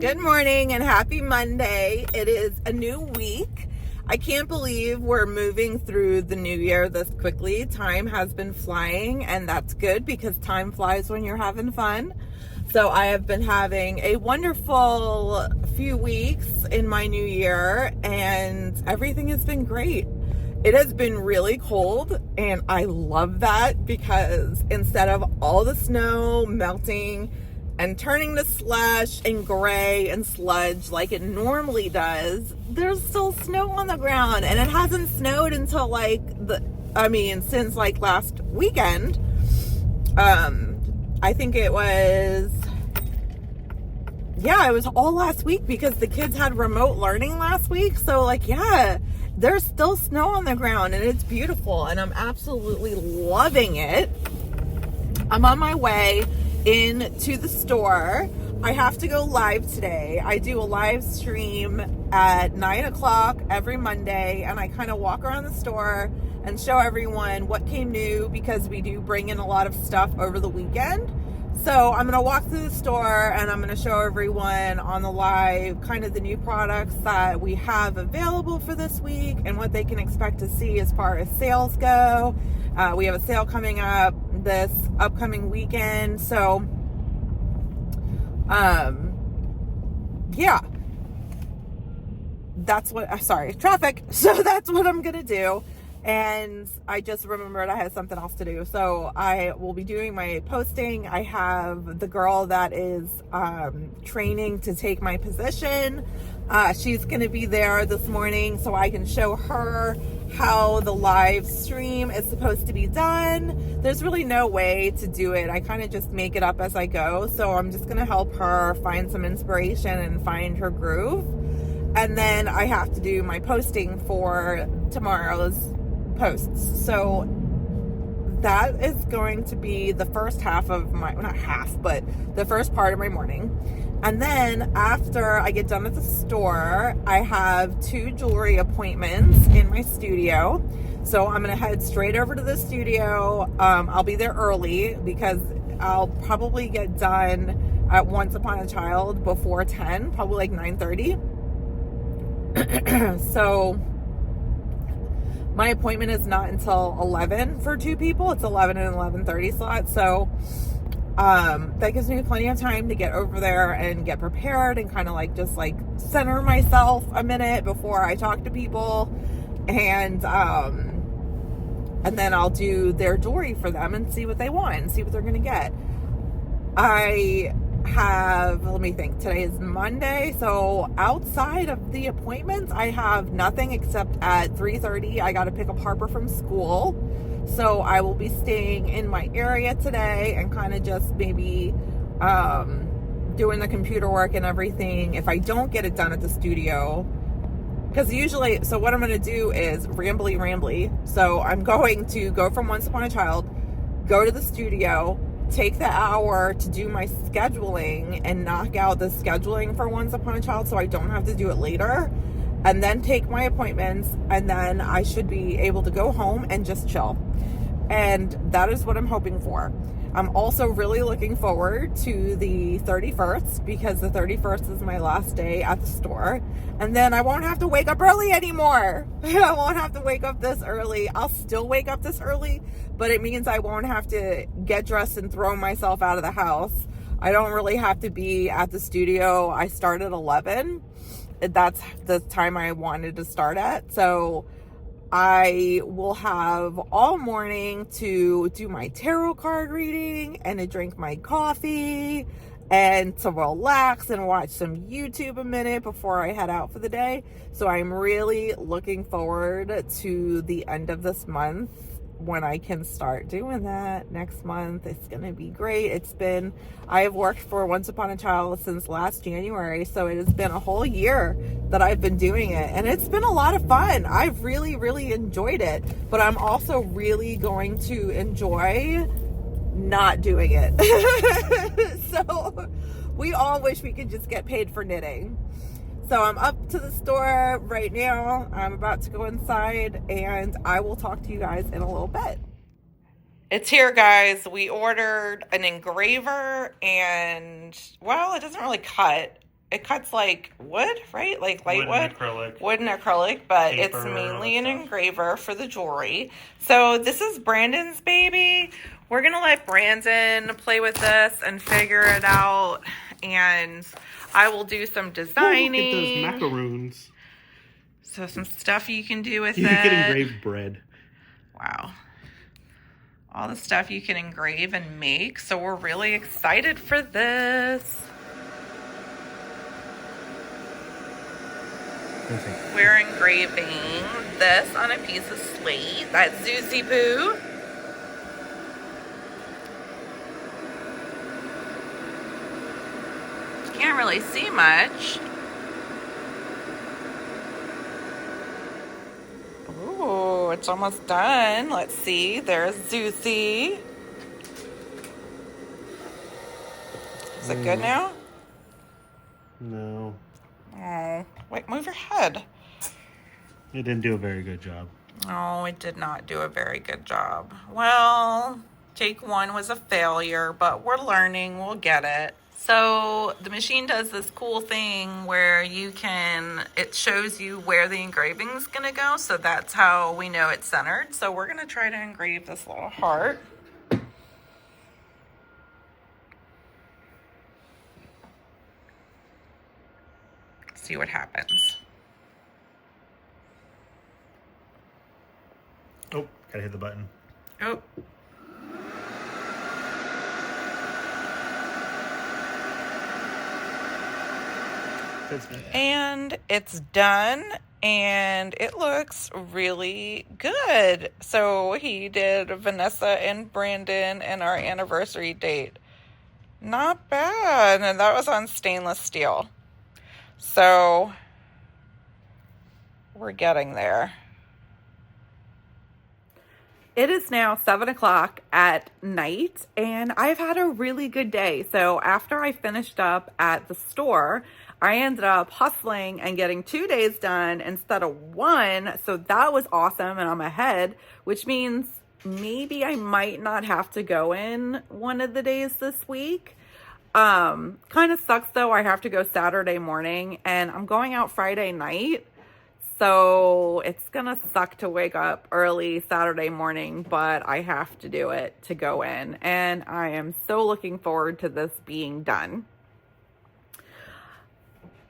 Good morning and happy Monday. It is a new week. I can't believe we're moving through the new year this quickly. Time has been flying, and that's good because time flies when you're having fun. So I have been having a wonderful few weeks in my new year, and everything has been great. It has been really cold, and I love that because instead of all the snow melting and turning to slush and gray and sludge like it normally does, there's still snow on the ground, and it hasn't snowed until since last weekend. I think it was all last week because the kids had remote learning last week. So there's still snow on the ground and it's beautiful and I'm absolutely loving it. I'm on my way into the store. I have to go live today. I do a live stream at 9 o'clock every Monday, and I kind of walk around the store and show everyone what came new because we do bring in a lot of stuff over the weekend. So I'm going to walk through the store and I'm going to show everyone on the live kind of the new products that we have available for this week and what they can expect to see as far as sales go. We have a sale coming up this upcoming weekend. So, traffic. So that's what I'm going to do. And I just remembered I had something else to do. So I will be doing my posting. I have the girl that is training to take my position. She's going to be there this morning so I can show her how the live stream is supposed to be done. There's really no way to do it. I kind of just make it up as I go. So I'm just going to help her find some inspiration and find her groove. And then I have to do my posting for tomorrow's posts. So that is going to be the first half of the first part of my morning. And then after I get done at the store, I have 2 jewelry appointments in my studio. So I'm going to head straight over to the studio. I'll be there early because I'll probably get done at Once Upon a Child before 10, probably like 9:30. So my appointment is not until 11 for 2 people. It's 11 and 11:30 slot. So that gives me plenty of time to get over there and get prepared and kind of just center myself a minute before I talk to people. And then I'll do their jewelry for them and see what they want and see what they're going to get. Let me think. Today is Monday. So outside of the appointments, I have nothing except at 3:30, I got to pick up Harper from school. So I will be staying in my area today and kind of just maybe doing the computer work and everything. If I don't get it done at the studio, because so what I'm going to do is rambly. So I'm going to go from Once Upon a Child, go to the studio, take the hour to do my scheduling and knock out the scheduling for Once Upon a Child so I don't have to do it later, and then take my appointments, and then I should be able to go home and just chill. And that is what I'm hoping for. I'm also really looking forward to the 31st because the 31st is my last day at the store. And then I won't have to wake up early anymore. I won't have to wake up this early. I'll still wake up this early, but it means I won't have to get dressed and throw myself out of the house. I don't really have to be at the studio. I start at 11. That's the time I wanted to start at. So I will have all morning to do my tarot card reading and to drink my coffee and to relax and watch some YouTube a minute before I head out for the day. So I'm really looking forward to the end of this month when I can start doing that next month. It's going to be great. I have worked for Once Upon a Child since last January, so it has been a whole year that I've been doing it, and it's been a lot of fun. I've really, really enjoyed it, but I'm also really going to enjoy not doing it. So we all wish we could just get paid for knitting. So I'm up to the store right now. I'm about to go inside, and I will talk to you guys in a little bit. It's here, guys. We ordered an engraver, and, well, it doesn't really cut. it cuts like wood, right? Like light wood. Acrylic. Wood and acrylic, but Paper, it's mainly an engraver for the jewelry. So this is Brandon's baby. We're going to let Brandan play with this and figure it out. And I will do some designing. Oh, look at those macaroons. So some stuff you can do with it. You can engrave bread. Wow. All the stuff you can engrave and make. So we're really excited for this. We're engraving this on a piece of slate. That's Zuzi Boo. Can't really see much. Ooh, it's almost done. Let's see. There's Zuzi. Is it good now? No. Oh, wait, move your head. It didn't do a very good job. Oh, it did not do a very good job. Well, take one was a failure, but we're learning. We'll get it. So the machine does this cool thing where it shows you where the engraving is going to go. So that's how we know it's centered. So we're going to try to engrave this little heart. See what happens. Oh, gotta hit the button. Oh. And it's done, and it looks really good. So he did Vanessa and Brandan and our anniversary date. Not bad. And that was on stainless steel. So we're getting there. It is now 7 o'clock at night, and I've had a really good day. So after I finished up at the store, I ended up hustling and getting 2 days done instead of one. So that was awesome, and I'm ahead, which means maybe I might not have to go in one of the days this week. Kind of sucks though. I have to go Saturday morning, and I'm going out Friday night. So it's going to suck to wake up early Saturday morning, but I have to do it to go in. And I am so looking forward to this being done.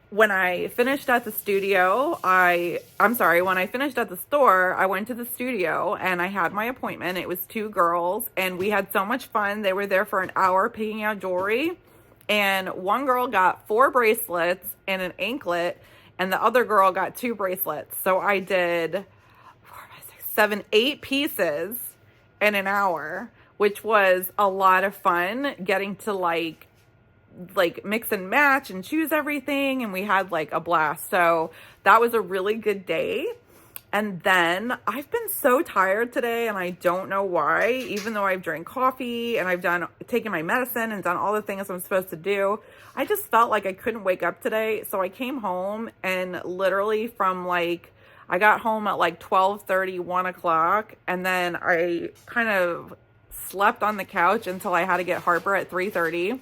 When I finished at the studio, when I finished at the store, I went to the studio and I had my appointment. It was 2 girls, and we had so much fun. They were there for an hour picking out jewelry. And one girl got 4 bracelets and an anklet, and the other girl got 2 bracelets. So I did 8 pieces in an hour, which was a lot of fun, getting to like mix and match and choose everything. And we had like a blast. So that was a really good day. And then I've been so tired today, and I don't know why, even though I've drank coffee and I've taken my medicine and done all the things I'm supposed to do. I just felt like I couldn't wake up today. So I came home, and literally I got home at like 12:30, 1 o'clock. And then I kind of slept on the couch until I had to get Harper at 3:30.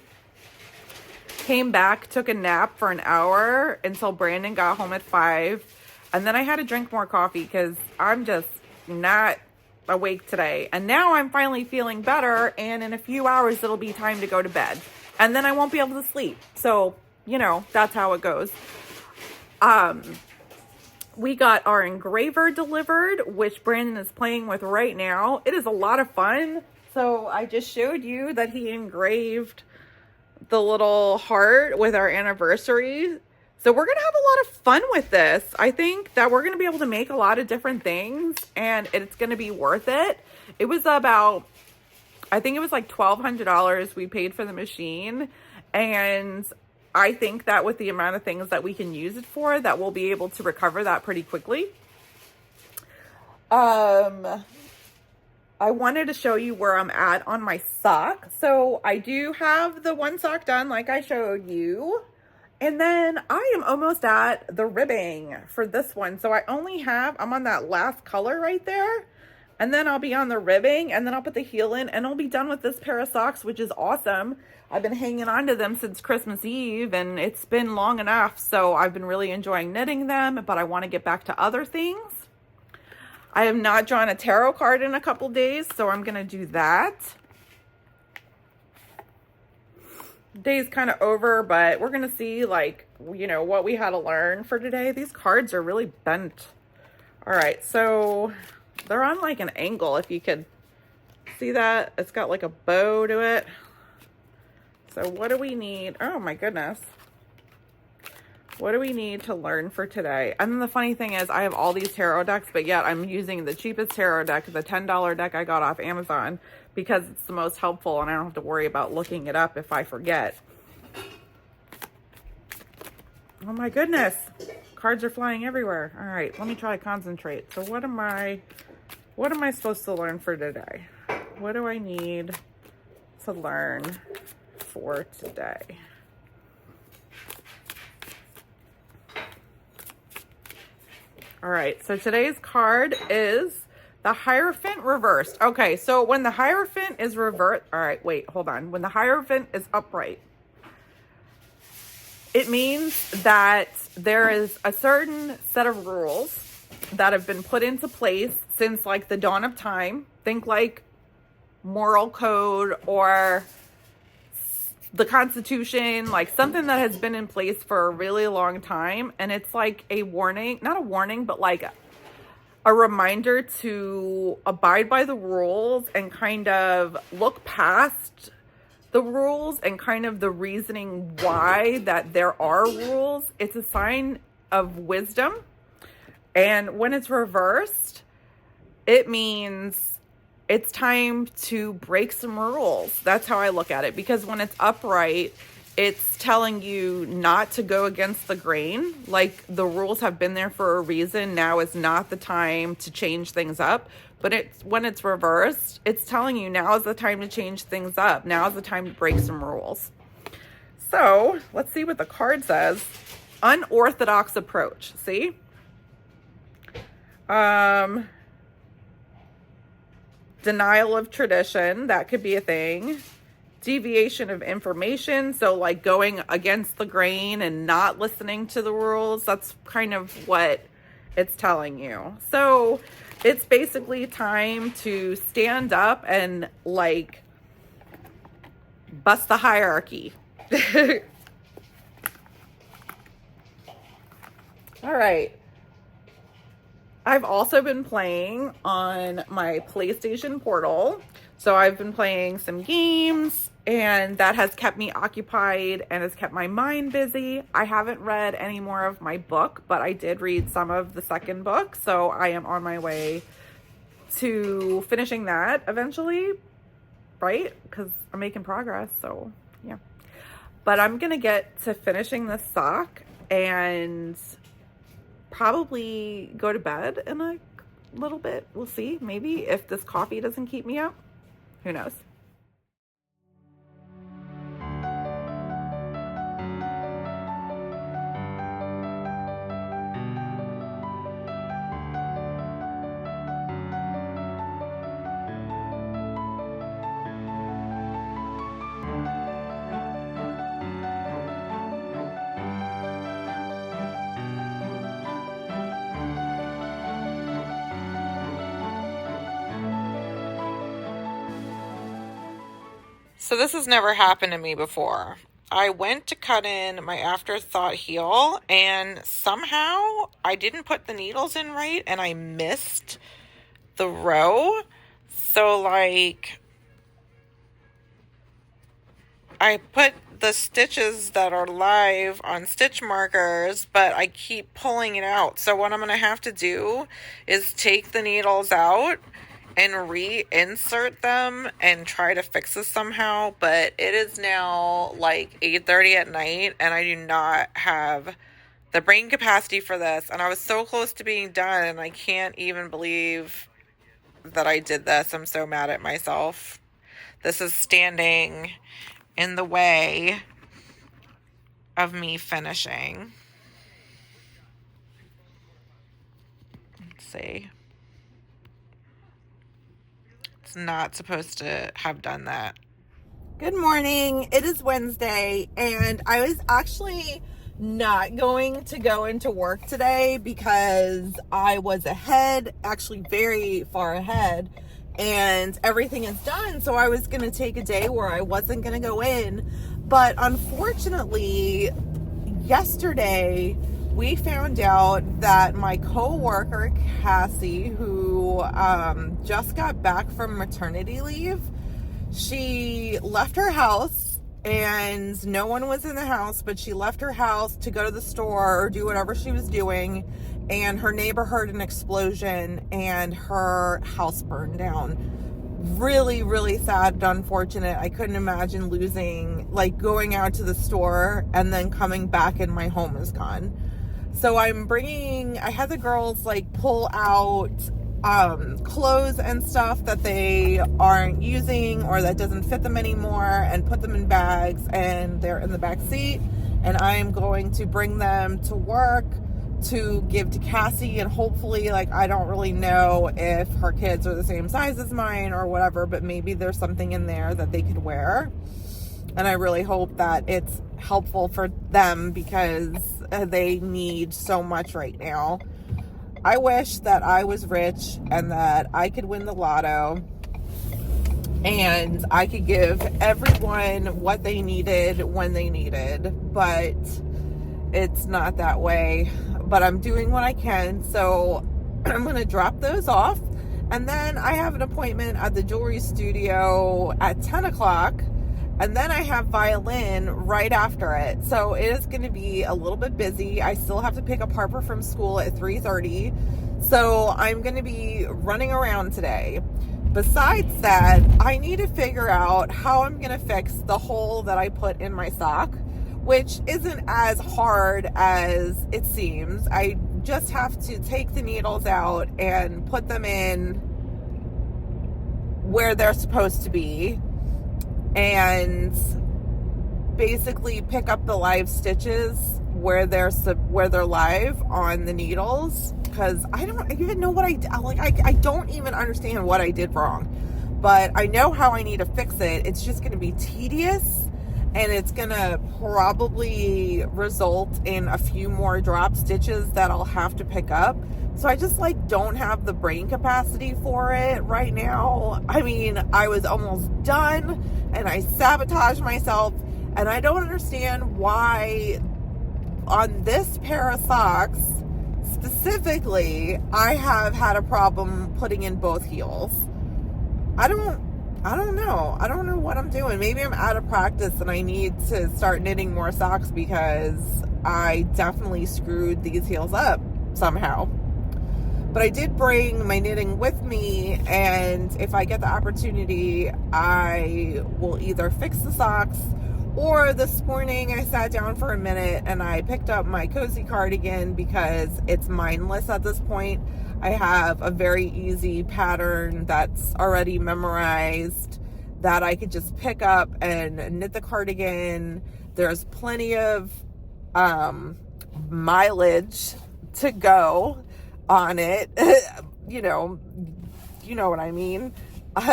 Came back, took a nap for an hour until Brandan got home at 5. And then I had to drink more coffee because I'm just not awake today. And now I'm finally feeling better. And in a few hours, it'll be time to go to bed. And then I won't be able to sleep. So, that's how it goes. We got our engraver delivered, which Brandan is playing with right now. It is a lot of fun. So I just showed you that he engraved the little heart with our anniversary. So we're going to have a lot of fun with this. I think that we're going to be able to make a lot of different things, and it's going to be worth it. It was like $1,200 we paid for the machine. And I think that with the amount of things that we can use it for, that we'll be able to recover that pretty quickly. I wanted to show you where I'm at on my sock. So I do have the one sock done like I showed you. And then I am almost at the ribbing for this one. So I'm on that last color right there. And then I'll be on the ribbing, and then I'll put the heel in, and I'll be done with this pair of socks, which is awesome. I've been hanging on to them since Christmas Eve, and it's been long enough, so I've been really enjoying knitting them, but I want to get back to other things. I have not drawn a tarot card in a couple days, so I'm going to do that. Day's kind of over, but we're going to see, like, you know, what we had to learn for today. These cards are really bent. All right, so they're on like an angle, if you could see that. It's got like a bow to it. So what do we need? Oh my goodness. What do we need to learn for today? And then the funny thing is I have all these tarot decks, but yet I'm using the cheapest tarot deck, the $10 deck I got off Amazon, because it's the most helpful and I don't have to worry about looking it up if I forget. Oh my goodness. Cards are flying everywhere. All right, let me try to concentrate. So what am I supposed to learn for today? What do I need to learn for today? All right, so today's card is the Hierophant reversed. Okay, so when the Hierophant is reversed, all right, wait, hold on. When the Hierophant is upright, it means that there is a certain set of rules that have been put into place since like the dawn of time. Think like moral code or the Constitution, like something that has been in place for a really long time. And it's like a warning, not a warning, but like a reminder to abide by the rules and kind of look past the rules and kind of the reasoning why that there are rules. It's a sign of wisdom. And when it's reversed, it means it's time to break some rules. That's how I look at it. Because when it's upright, it's telling you not to go against the grain. Like the rules have been there for a reason. Now is not the time to change things up. But when it's reversed, it's telling you now is the time to change things up. Now is the time to break some rules. So let's see what the card says. Unorthodox approach. See? Denial of tradition. That could be a thing. Deviation of information. So like going against the grain and not listening to the rules. That's kind of what it's telling you. So it's basically time to stand up and like bust the hierarchy. All right. I've also been playing on my PlayStation Portal. So I've been playing some games and that has kept me occupied and has kept my mind busy. I haven't read any more of my book, but I did read some of the second book. So I am on my way to finishing that eventually, right? Because I'm making progress. So yeah. But I'm going to get to finishing this sock and probably go to bed in a little bit. We'll see. Maybe if this coffee doesn't keep me up. Who knows? So this has never happened to me before. I went to cut in my afterthought heel and somehow I didn't put the needles in right and I missed the row. So like I put the stitches that are live on stitch markers, but I keep pulling it out. So what I'm going to have to do is take the needles out and reinsert them and try to fix this somehow. But it is now like 8:30 at night and I do not have the brain capacity for this. And I was so close to being done and I can't even believe that I did this. I'm so mad at myself. This is standing in the way of me finishing. Let's see. was not supposed to have done that. Good morning. It is Wednesday, and I was actually not going to go into work today because I was ahead, actually very far ahead, and everything is done. So I was going to take a day where I wasn't going to go in. But unfortunately, yesterday we found out that my coworker Cassie, who just got back from maternity leave, she left her house and no one was in the house, but she left her house to go to the store or do whatever she was doing, and her neighbor heard an explosion and her house burned down. Really, really sad and unfortunate. I couldn't imagine going out to the store and then coming back and my home is gone. So I had the girls pull out clothes and stuff that they aren't using or that doesn't fit them anymore and put them in bags, and they're in the back seat, and I'm going to bring them to work to give to Cassie, and hopefully, I don't really know if her kids are the same size as mine or whatever, but maybe there's something in there that they could wear, and I really hope that it's helpful for them because they need so much right now. I wish that I was rich and that I could win the lotto and I could give everyone what they needed when they needed, but it's not that way. But I'm doing what I can, so I'm going to drop those off, and then I have an appointment at the jewelry studio at 10 o'clock, and then I have violin right after it. So it is going to be a little bit busy. I still have to pick up Harper from school at 3:30. So I'm going to be running around today. Besides that, I need to figure out how I'm going to fix the hole that I put in my sock, which isn't as hard as it seems. I just have to take the needles out and put them in where they're supposed to be, and basically pick up the live stitches where they're live on the needles, because I don't even know what I don't even understand what I did wrong, but I know how I need to fix it. It's just going to be tedious, and it's going to probably result in a few more drop stitches that I'll have to pick up. So I just don't have the brain capacity for it right now. I mean, I was almost done and I sabotaged myself, and I don't understand why on this pair of socks specifically I have had a problem putting in both heels. I don't know. I don't know what I'm doing. Maybe I'm out of practice and I need to start knitting more socks, because I definitely screwed these heels up somehow. But I did bring my knitting with me, and if I get the opportunity, I will either fix the socks, or this morning I sat down for a minute and I picked up my cozy cardigan because it's mindless at this point. I have a very easy pattern that's already memorized that I could just pick up and knit the cardigan. There's plenty of mileage to go on it. you know what I mean.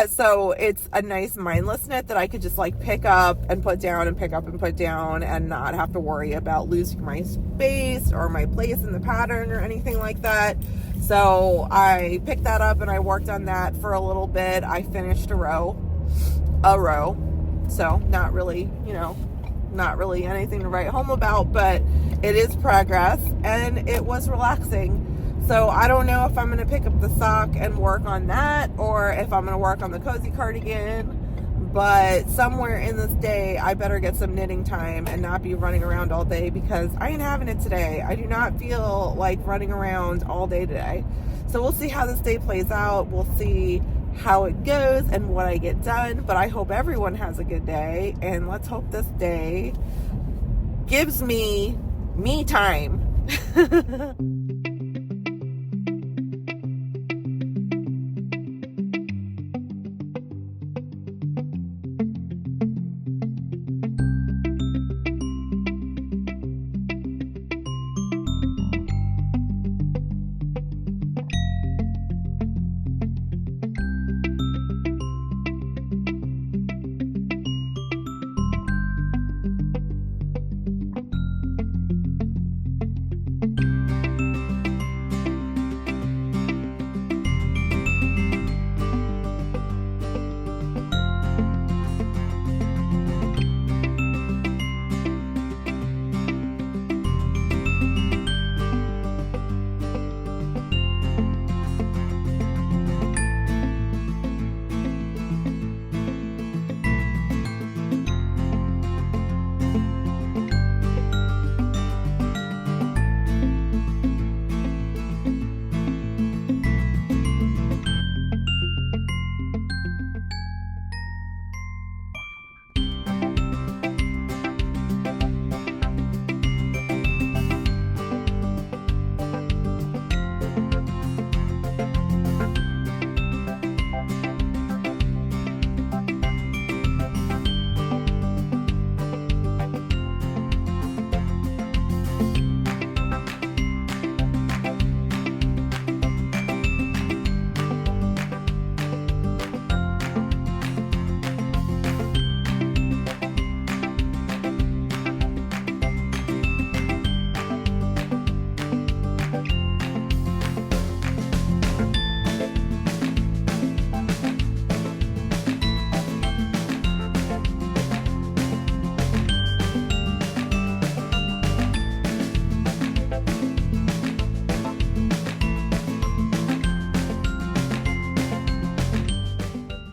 So it's a nice mindless knit that I could just pick up and put down and pick up and put down and not have to worry about losing my space or my place in the pattern or anything like that. So I picked that up and I worked on that for a little bit. I finished a row. So not really anything to write home about, but it is progress and it was relaxing. So I don't know if I'm going to pick up the sock and work on that, or if I'm going to work on the cozy cardigan, but somewhere in this day I better get some knitting time and not be running around all day, because I ain't having it today. I do not feel like running around all day today. So we'll see how this day plays out. We'll see how it goes and what I get done, but I hope everyone has a good day, and let's hope this day gives me time.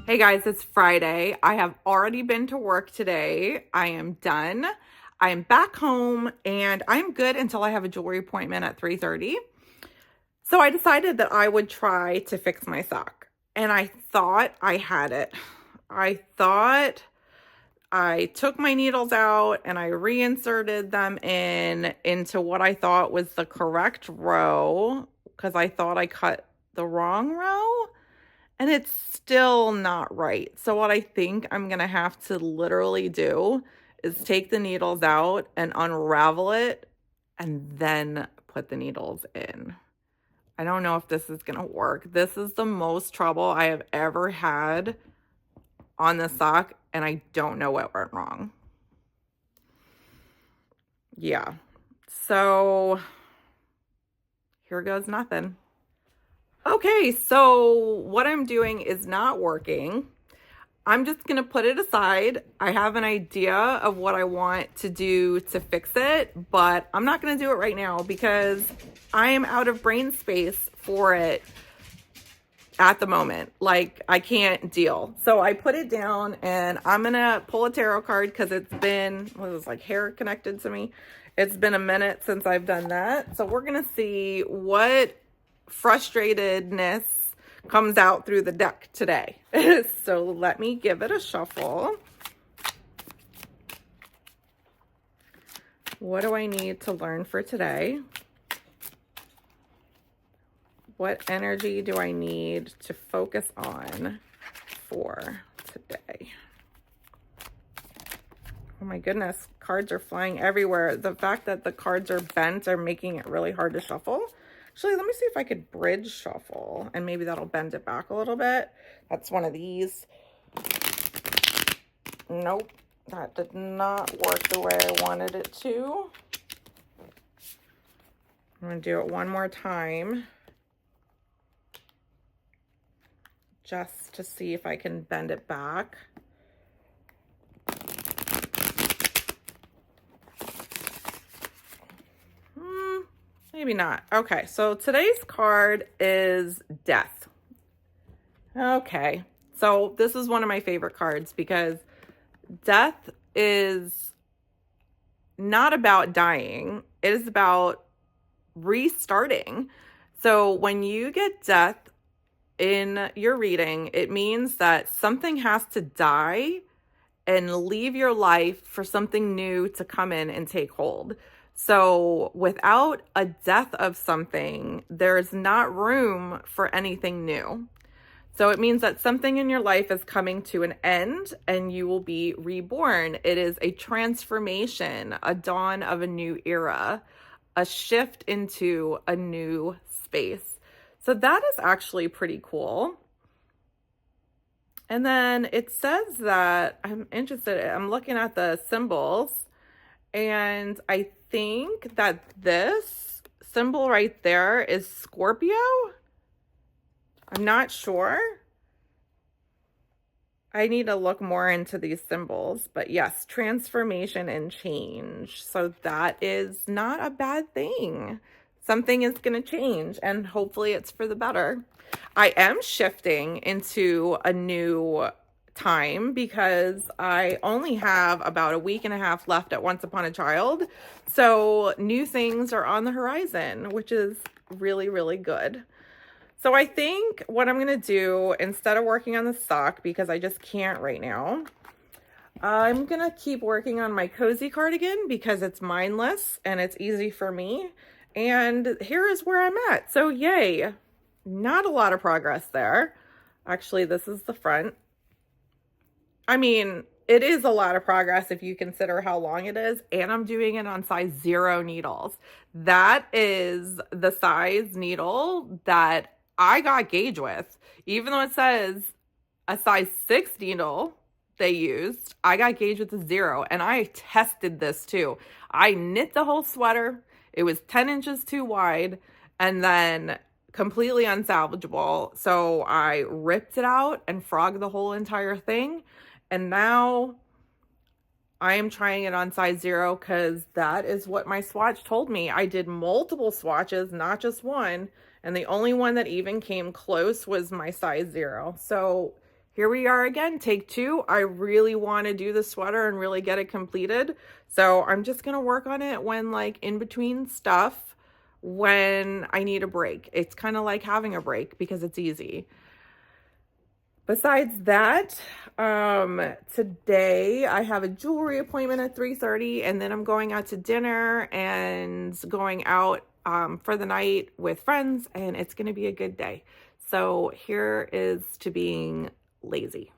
Hey guys, it's Friday. I have already been to work today. I am done. I am back home and I'm good until I have a jewelry appointment at 3:30. So I decided that I would try to fix my sock. And I thought I had it. I thought I took my needles out and I reinserted them into what I thought was the correct row because I thought I cut the wrong row. And it's still not right. So what I think I'm going to have to literally do is take the needles out and unravel it and then put the needles in. I don't know if this is going to work. This is the most trouble I have ever had on the sock, and I don't know what went wrong. Yeah. So here goes nothing. Okay, so what I'm doing is not working. I'm just going to put it aside. I have an idea of what I want to do to fix it, but I'm not going to do it right now because I am out of brain space for it at the moment. Like, I can't deal. So I put it down and I'm going to pull a tarot card because it's been, what is this, like hair connected to me? It's been a minute since I've done that. So we're going to see what frustratedness comes out through the deck today. So let me give it a shuffle. What do I need to learn for today? What energy do I need to focus on for today? Oh my goodness, cards are flying everywhere. The fact that the cards are bent are making it really hard to shuffle. Actually, let me see if I could bridge shuffle and maybe that'll bend it back a little bit. That's one of these. Nope, that did not work the way I wanted it to. I'm going to do it one more time just to see if I can bend it back. Maybe not. Okay, so today's card is Death. Okay, so this is one of my favorite cards because death is not about dying. It is about restarting. So when you get death in your reading, it means that something has to die and leave your life for something new to come in and take hold. So without a death of something, there's not room for anything new. So it means that something in your life is coming to an end and you will be reborn. It is a transformation, a dawn of a new era, a shift into a new space. So that is actually pretty cool. And then it says that I'm looking at the symbols and I think that this symbol right there is Scorpio. I'm not sure. I need to look more into these symbols, but yes, transformation and change. So that is not a bad thing. Something is going to change and hopefully it's for the better. I am shifting into a new time because I only have about a week and a half left at Once Upon a Child. So new things are on the horizon, which is really, really good. So I think what I'm going to do, instead of working on the sock, because I just can't right now, I'm going to keep working on my cozy cardigan because it's mindless and it's easy for me. And here is where I'm at. So yay, not a lot of progress there. Actually, this is the front. I mean, it is a lot of progress if you consider how long it is, and I'm doing it on size 0 needles. That is the size needle that I got gauge with. Even though it says a size 6 needle they used, I got gauge with a 0, and I tested this too. I knit the whole sweater. It was 10 inches too wide, and then completely unsalvageable. So I ripped it out and frogged the whole entire thing. And now I am trying it on size 0 because that is what my swatch told me. I did multiple swatches, not just one. And the only one that even came close was my size 0. So here we are again, take 2. I really want to do the sweater and really get it completed. So I'm just going to work on it when like in between stuff, when I need a break. It's kind of like having a break because it's easy. Besides that, today I have a jewelry appointment at 3:30, and then I'm going out to dinner and going out for the night with friends, and it's going to be a good day. So here is to being lazy.